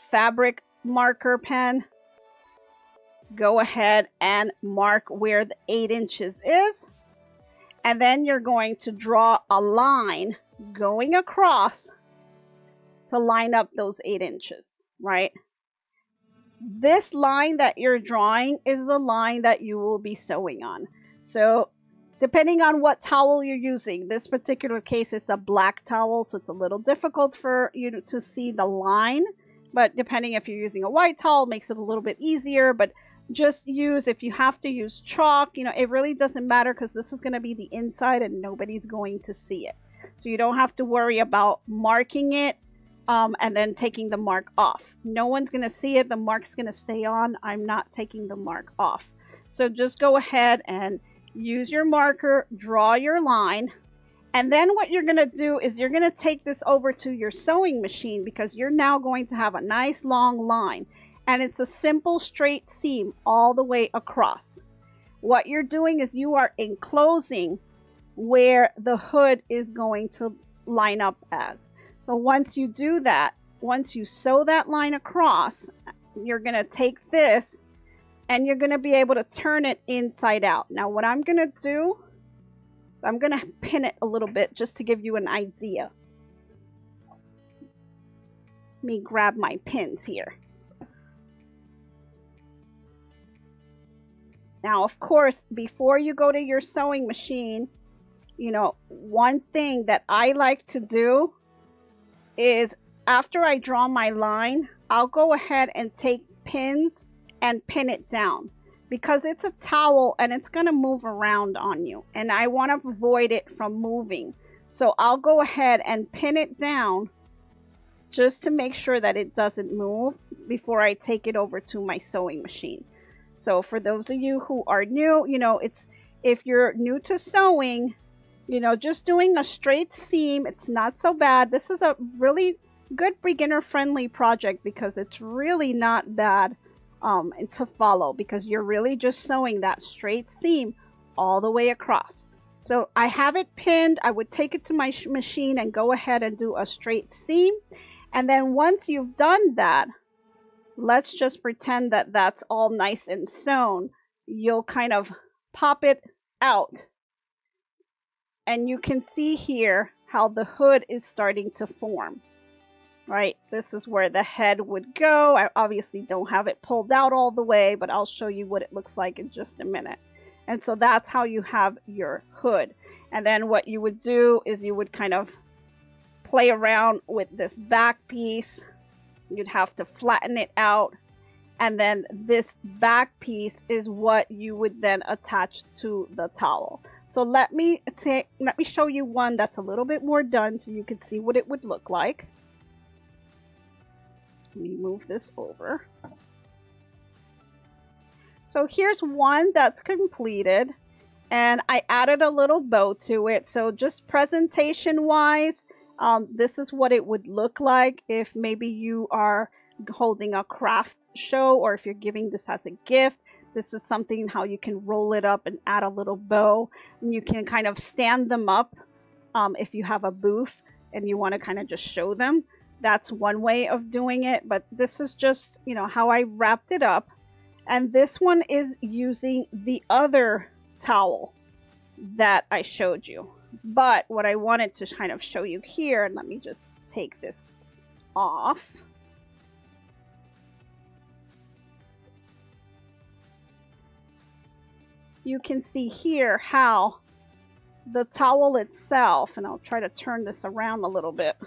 Speaker 1: fabric marker pen, go ahead and mark where the 8 inches is, and then you're going to draw a line going across to line up those 8 inches, right? This line that you're drawing is the line that you will be sewing on. So depending on what towel you're using, this particular case it's a black towel, so it's a little difficult for you to see the line. But depending if you're using a white towel, it makes it a little bit easier. But just use, if you have to use chalk, you know, it really doesn't matter because this is going to be the inside and nobody's going to see it. So you don't have to worry about marking it and then taking the mark off. No one's going to see it. The mark's going to stay on. I'm not taking the mark off. So just go ahead and use your marker, draw your line. And then what you're going to do is you're going to take this over to your sewing machine, because you're now going to have a nice long line. And it's a simple straight seam all the way across. What you're doing is you are enclosing where the hood is going to line up as. So once you do that, once you sew that line across, you're going to take this and you're going to be able to turn it inside out. Now what I'm going to do, I'm going to pin it a little bit just to give you an idea. Let me grab my pins here. Now, of course, before you go to your sewing machine, you know, one thing that I like to do is after I draw my line, I'll go ahead and take pins and pin it down. because it's a towel and it's going to move around on you, and I want to avoid it from moving. So I'll go ahead and pin it down just to make sure that it doesn't move before I take it over to my sewing machine. So for those of you who are new, you know, if you're new to sewing, you know, just doing a straight seam, it's not so bad. This is a really good beginner friendly project because it's really not bad to follow, because you're really just sewing that straight seam all the way across. So I have it pinned. I would take it to my machine and go ahead and do a straight seam. And then once you've done that, let's just pretend that that's all nice and sewn. You'll kind of pop it out. And you can see here how the hood is starting to form, right? This is where the head would go. I obviously don't have it pulled out all the way, but I'll show you what it looks like in just a minute. And so that's how you have your hood. And then what you would do is you would kind of play around with this back piece. You'd have to flatten it out. And then this back piece is what you would then attach to the towel. So let me show you one that's a little bit more done so you can see what it would look like. Let me move this over. So here's one that's completed, and I added a little bow to it. So just presentation wise, this is what it would look like if maybe you are holding a craft show, or if you're giving this as a gift. This is something how you can roll it up and add a little bow, and you can kind of stand them up if you have a booth and you want to kind of just show them. That's one way of doing it, but this is just, you know, how I wrapped it up. And this one is using the other towel that I showed you. But what I wanted to kind of show you here, and let me just take this off. You can see here how the towel itself, and I'll try to turn this around a little bit.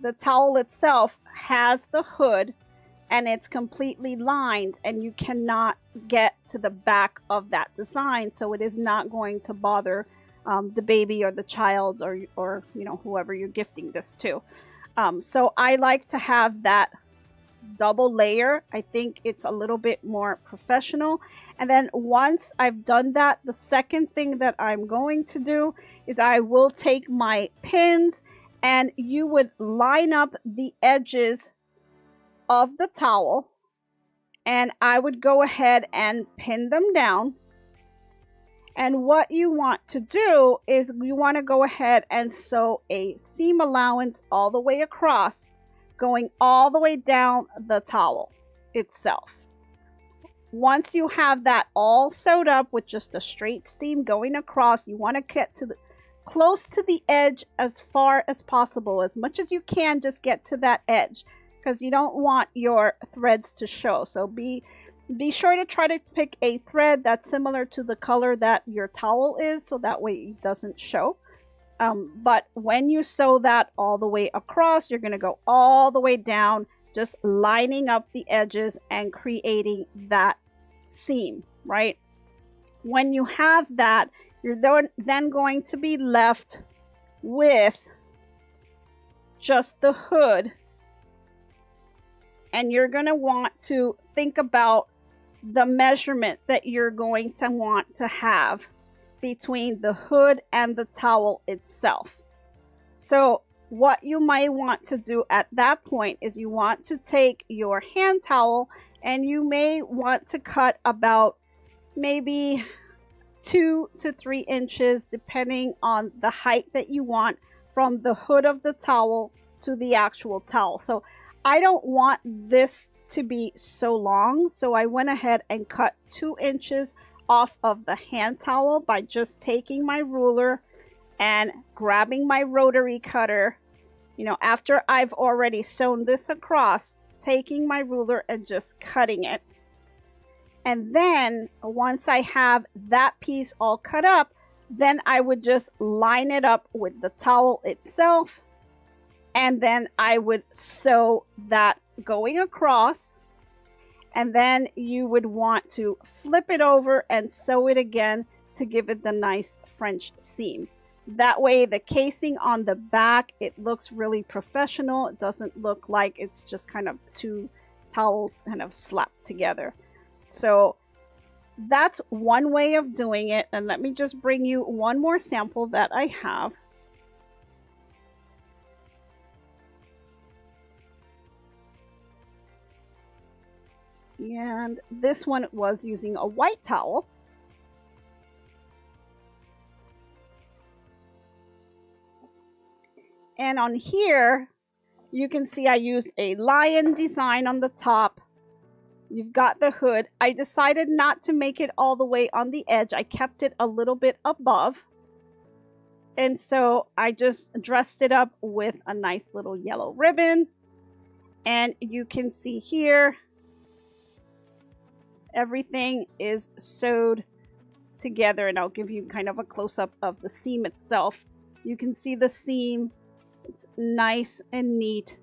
Speaker 1: The towel itself has the hood and it's completely lined, and you cannot get to the back of that design, so it is not going to bother the baby or the child or you know, whoever you're gifting this to. So I like to have that double layer. I think it's a little bit more professional. And then once I've done that, the second thing that I'm going to do is I will take my pins, and you would line up the edges of the towel, and I would go ahead and pin them down. And what you want to do is you want to go ahead and sew a seam allowance all the way across, going all the way down the towel itself. Once you have that all sewed up with just a straight seam going across, you want to get to close to the edge as far as possible. As much as you can, just get to that edge, because you don't want your threads to show. So be sure to try to pick a thread that's similar to the color that your towel is, so that way it doesn't show. But when you sew that all the way across, you're going to go all the way down, just lining up the edges and creating that seam, right? When you have that, you're then going to be left with just the hood, and you're going to want to think about the measurement that you're going to want to have between the hood and the towel itself. So what you might want to do at that point is you want to take your hand towel, and you may want to cut about maybe 2 to 3 inches depending on the height that you want from the hood of the towel to the actual towel. So I don't want this to be so long, so I went ahead and cut 2 inches off of the hand towel by just taking my ruler and grabbing my rotary cutter, you know, after I've already sewn this across, taking my ruler and just cutting it. And then once I have that piece all cut up, then I would just line it up with the towel itself, and then I would sew that going across. And then you would want to flip it over and sew it again to give it the nice French seam. That way the casing on the back, it looks really professional. It doesn't look like it's just kind of two towels kind of slapped together. So that's one way of doing it. And let me just bring you one more sample that I have. And this one was using a white towel. And on here, you can see I used a lion design on the top. You've got the hood. I decided not to make it all the way on the edge. I kept it a little bit above. And so I just dressed it up with a nice little yellow ribbon. And you can see here, everything is sewed together. And I'll give you kind of a close-up of the seam itself. You can see the seam. It's nice and neat.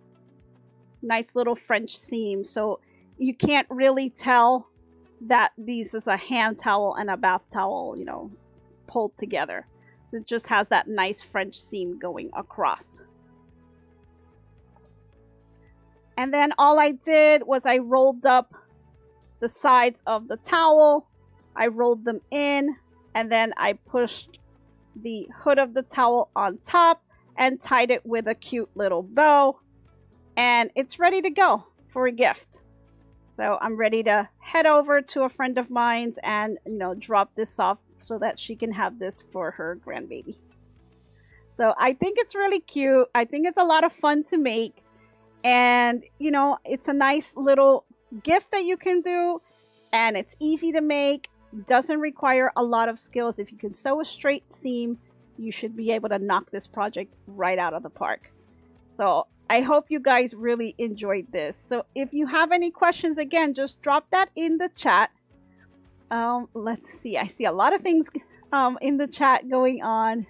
Speaker 1: Nice little French seam. So you can't really tell that this is a hand towel and a bath towel, you know, pulled together. So it just has that nice French seam going across. And then all I did was I rolled up the sides of the towel. I rolled them in, and then I pushed the hood of the towel on top and tied it with a cute little bow, and it's ready to go for a gift. So I'm ready to head over to a friend of mine's and, you know, drop this off so that she can have this for her grandbaby. So I think it's really cute. I think it's a lot of fun to make, and you know, it's a nice little gift that you can do, and it's easy to make. Doesn't require a lot of skills. If you can sew a straight seam, you should be able to knock this project right out of the park. So I hope you guys really enjoyed this. So if you have any questions, again, just drop that in the chat. Let's see. I see a lot of things in the chat going on.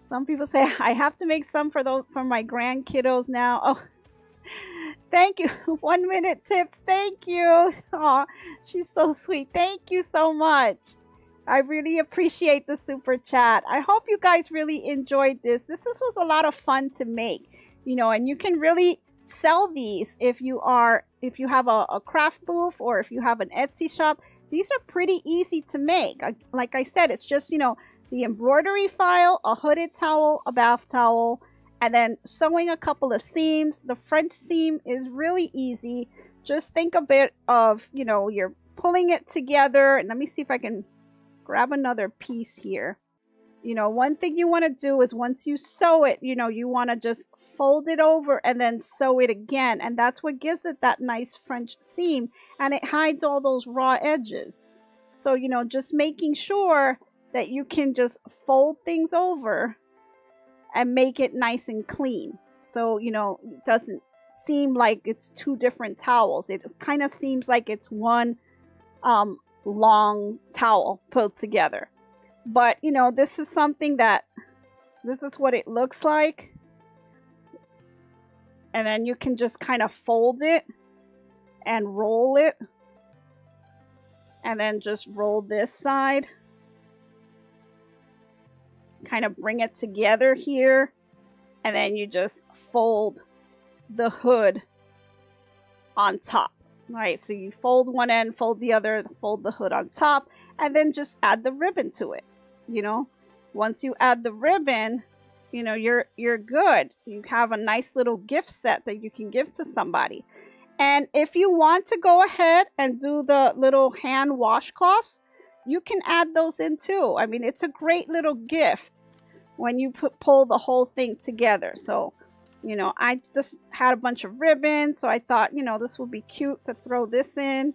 Speaker 1: Some people say I have to make some for my grandkiddos now. Oh, thank you. 1 minute tips. Thank you. Oh, she's so sweet. Thank you so much. I really appreciate the super chat. I hope you guys really enjoyed this. This was a lot of fun to make, you know, and you can really sell these if you have a craft booth or if you have an Etsy shop. These are pretty easy to make. Like I said, it's just, you know, the embroidery file, a hooded towel, a bath towel, and then sewing a couple of seams. The French seam is really easy. Just think a bit of, you know, you're pulling it together. And let me see if I can grab another piece here. You know, one thing you want to do is once you sew it, you know, you want to just fold it over and then sew it again. And that's what gives it that nice French seam, and it hides all those raw edges. So, you know, just making sure that you can just fold things over and make it nice and clean. So, you know, it doesn't seem like it's two different towels. It kind of seems like it's one long towel put together. But you know, this is something that this is what it looks like, and then you can just kind of fold it and roll it, and then just roll this side, kind of bring it together here, and then you just fold the hood on top. Right, so you fold one end, fold the other, fold the hood on top, and then just add the ribbon to it. You know, once you add the ribbon, you know, you're good. You have a nice little gift set that you can give to somebody. And if you want to go ahead and do the little hand washcloths, you can add those in too. I mean, it's a great little gift when you pull the whole thing together. So, you know, I just had a bunch of ribbon, so I thought, you know, this would be cute to throw this in.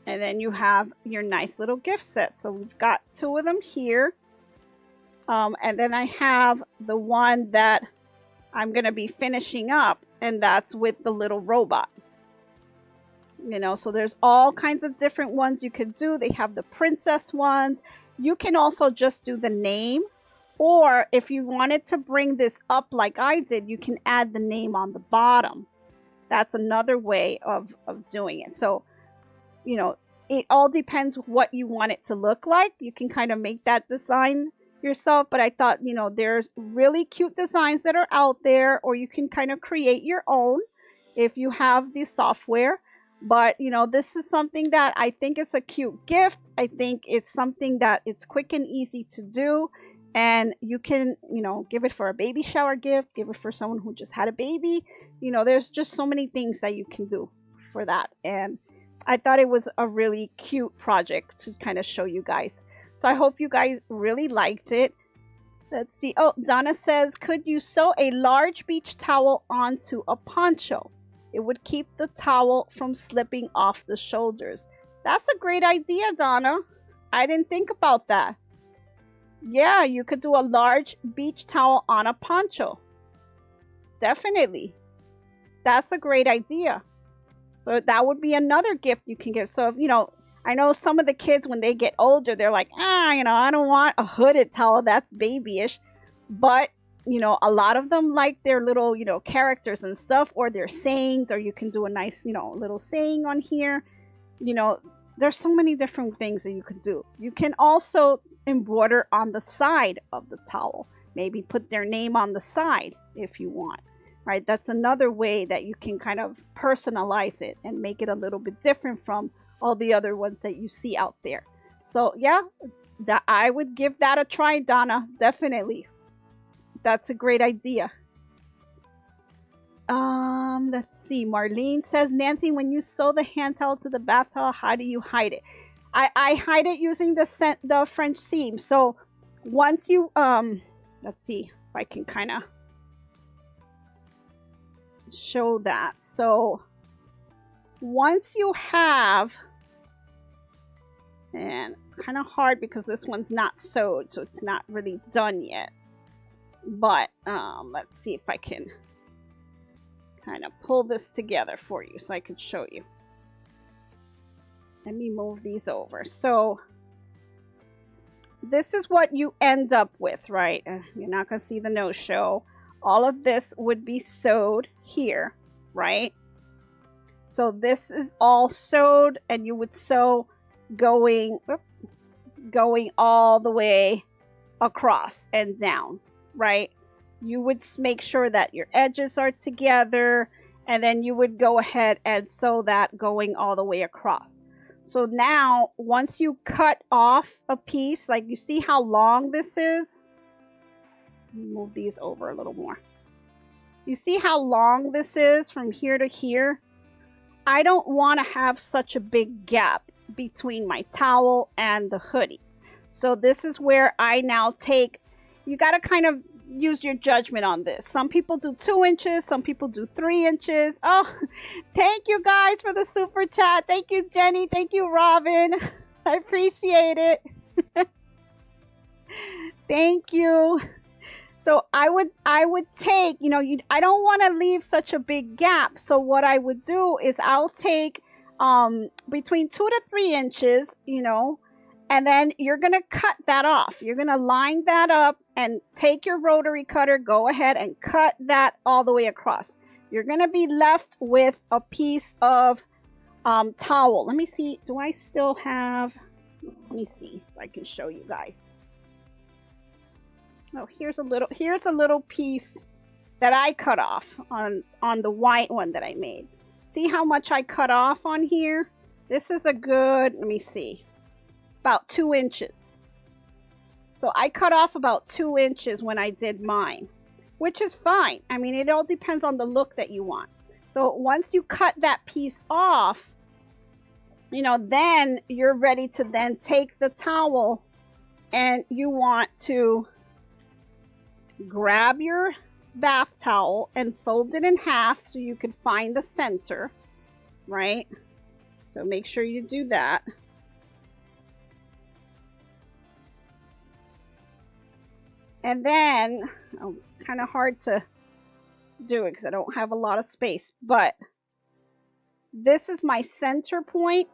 Speaker 1: And then you have your nice little gift set. So we've got two of them here. And then I have the one that I'm going to be finishing up, and that's with the little robot. You know, so there's all kinds of different ones you could do. They have the princess ones. You can also just do the name. Or if you wanted to bring this up like I did, you can add the name on the bottom. That's another way of doing it. So, you know, it all depends what you want it to look like. You can kind of make that design yourself, but I thought, you know, there's really cute designs that are out there, or you can kind of create your own if you have the software. But, you know, this is something that I think is a cute gift. I think it's something that it's quick and easy to do. And you can, you know, give it for a baby shower gift, give it for someone who just had a baby. You know, there's just so many things that you can do for that. And I thought it was a really cute project to kind of show you guys. So I hope you guys really liked it. Let's see. Oh, Donna says, could you sew a large beach towel onto a poncho? It would keep the towel from slipping off the shoulders. That's a great idea, Donna. I didn't think about that. Yeah, you could do a large beach towel on a poncho. Definitely. That's a great idea. So that would be another gift you can give. So, you know, I know some of the kids, when they get older, they're like, you know, I don't want a hooded towel. That's babyish. But, you know, a lot of them like their little, you know, characters and stuff, or their sayings, or you can do a nice, you know, little saying on here. You know, there's so many different things that you could do. You can also embroider on the side of the towel. Maybe put their name on the side if you want. Right? That's another way that you can kind of personalize it and make it a little bit different from all the other ones that you see out there. So yeah, that I would give that a try, Donna. Definitely. That's a great idea. Let's see. Marlene says, Nancy, when you sew the hand towel to the bath towel, how do you hide it? I hide it using the French seam. So once you let's see if I can kind of show that. So once you have, and it's kind of hard because this one's not sewed, so it's not really done yet. But let's see if I can kind of pull this together for you so I can show you. Let me move these over. So this is what you end up with, right? You're not going to see the no-show. All of this would be sewed here, right? So this is all sewed, and you would sew going all the way across and down, right? You would make sure that your edges are together, and then you would go ahead and sew that going all the way across. So now, once you cut off a piece, like you see how long this is? Move these over a little more. You see how long this is from here to here? I don't want to have such a big gap between my towel and the hoodie. So this is where I now take, you got to kind of use your judgment on this. Some people do 2 inches, some people do 3 inches. Oh, thank you guys for the super chat. Thank you, Jenny. Thank you, Robin. I appreciate it. Thank you. So I would take, you know, I don't want to leave such a big gap. So what I would do is I'll take between 2 to 3 inches, you know, and then you're going to cut that off. You're going to line that up and take your rotary cutter, go ahead and cut that all the way across. You're going to be left with a piece of towel. Let me see. Do I still have, let me see if I can show you guys. Oh, here's a little piece that I cut off on the white one that I made. See how much I cut off on here? This is a good, let me see, about 2 inches. So I cut off about 2 inches when I did mine, which is fine. I mean, it all depends on the look that you want. So once you cut that piece off, you know, then you're ready to then take the towel and you want to grab your bath towel and fold it in half so you can find the center, right? So make sure you do that. And then, oh, it's kind of hard to do it because I don't have a lot of space, but this is my center point,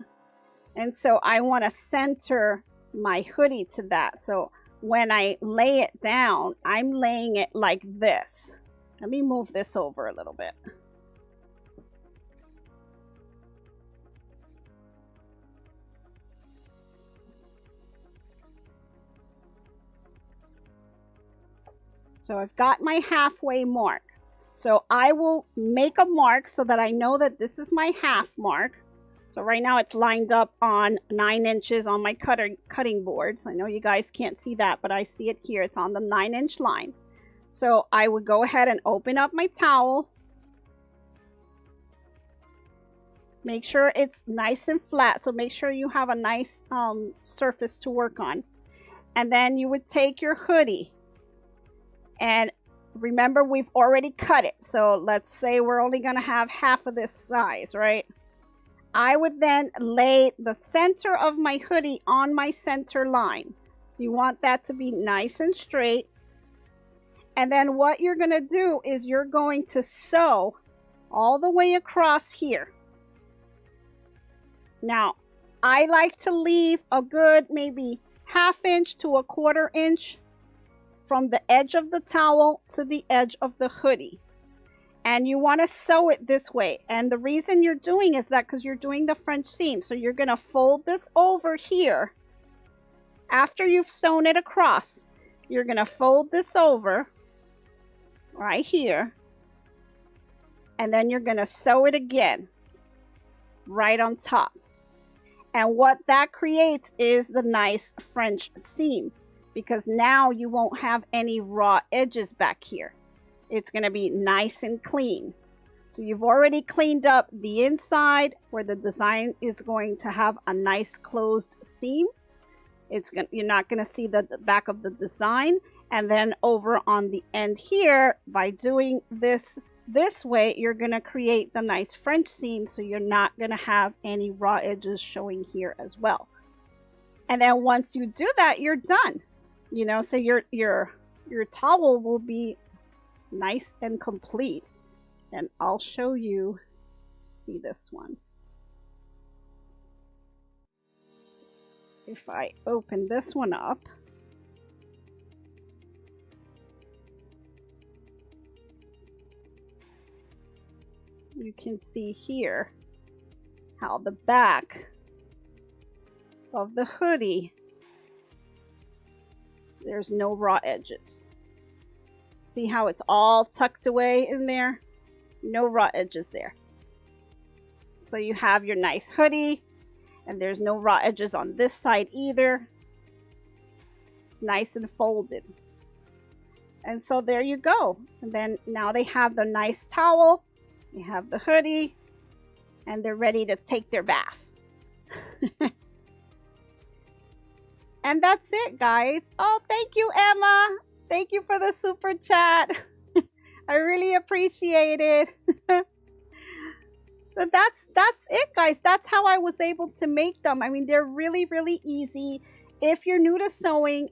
Speaker 1: and so I want to center my hoodie to that. So when I lay it down, I'm laying it like this. Let me move this over a little bit. So I've got my halfway mark. So I will make a mark so that I know that this is my half mark. So right now it's lined up on 9 inches on my cutting board. So I know you guys can't see that, but I see it here. It's on the 9-inch line. So I would go ahead and open up my towel. Make sure it's nice and flat. So make sure you have a nice surface to work on. And then you would take your hoodie. And remember, we've already cut it. So let's say we're only going to have half of this size, right? I would then lay the center of my hoodie on my center line. So you want that to be nice and straight. And then what you're going to do is you're going to sew all the way across here. Now, I like to leave a good maybe 1/2 inch to 1/4 inch from the edge of the towel to the edge of the hoodie. And you want to sew it this way. And the reason you're doing is that because you're doing the French seam. So you're going to fold this over here. After you've sewn it across, you're going to fold this over right here. And then you're going to sew it again right on top. And what that creates is the nice French seam, because now you won't have any raw edges back here. It's going to be nice and clean. So you've already cleaned up the inside where the design is going to have a nice closed seam. You're not going to see the back of the design. And then over on the end here, by doing this way, you're going to create the nice French seam, so you're not going to have any raw edges showing here as well. And then once you do that, you're done. You know, so your towel will be nice and complete. And I'll show you, see this one. If I open this one up, you can see here how the back of the hoodie, there's no raw edges. See how it's all tucked away in there? No raw edges there. So you have your nice hoodie, and there's no raw edges on this side either. It's nice and folded. And so there you go. And then now they have the nice towel, they have the hoodie, and they're ready to take their bath. And that's it, guys. Oh, thank you, Emma. Thank you for the super chat. I really appreciate it. So that's it, guys. That's how I was able to make them. I mean, they're really, really easy. If you're new to sewing,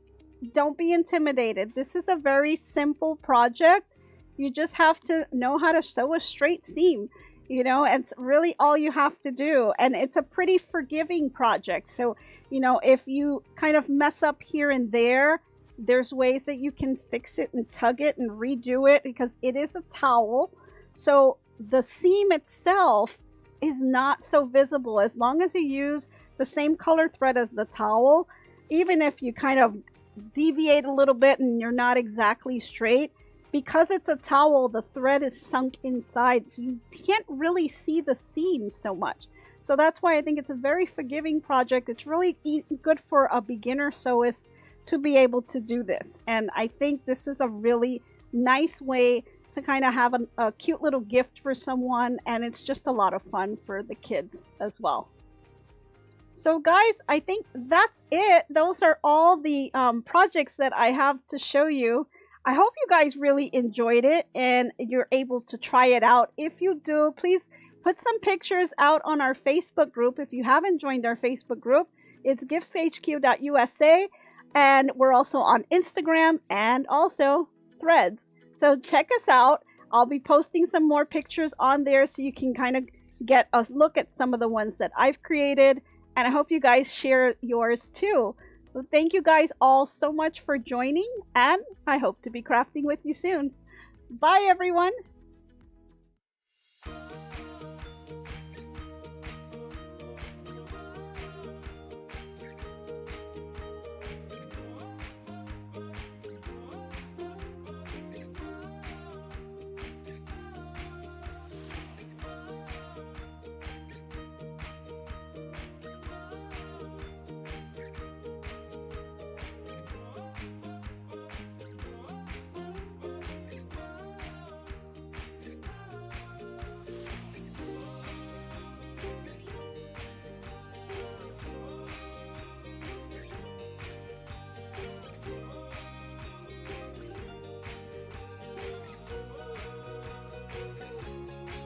Speaker 1: don't be intimidated. This is a very simple project. You just have to know how to sew a straight seam. You know, it's really all you have to do. And it's a pretty forgiving project. So, you know, if you kind of mess up here and there, there's ways that you can fix it and tug it and redo it, because it is a towel. So the seam itself is not so visible as long as you use the same color thread as the towel. Even if you kind of deviate a little bit and you're not exactly straight, because it's a towel, the thread is sunk inside, so you can't really see the seam so much. So that's why I think it's a very forgiving project. It's really good for a beginner sewist to be able to do this. And I think this is a really nice way to kind of have a cute little gift for someone, and it's just a lot of fun for the kids as well. So guys, I think that's it. Those are all the projects that I have to show you. I hope you guys really enjoyed it and you're able to try it out. If you do, please put some pictures out on our Facebook group. If you haven't joined our Facebook group, it's GiftsHQ.USA, and we're also on Instagram and also Threads. So check us out. I'll be posting some more pictures on there so you can kind of get a look at some of the ones that I've created. And I hope you guys share yours too. So thank you guys all so much for joining, and I hope to be crafting with you soon. Bye everyone.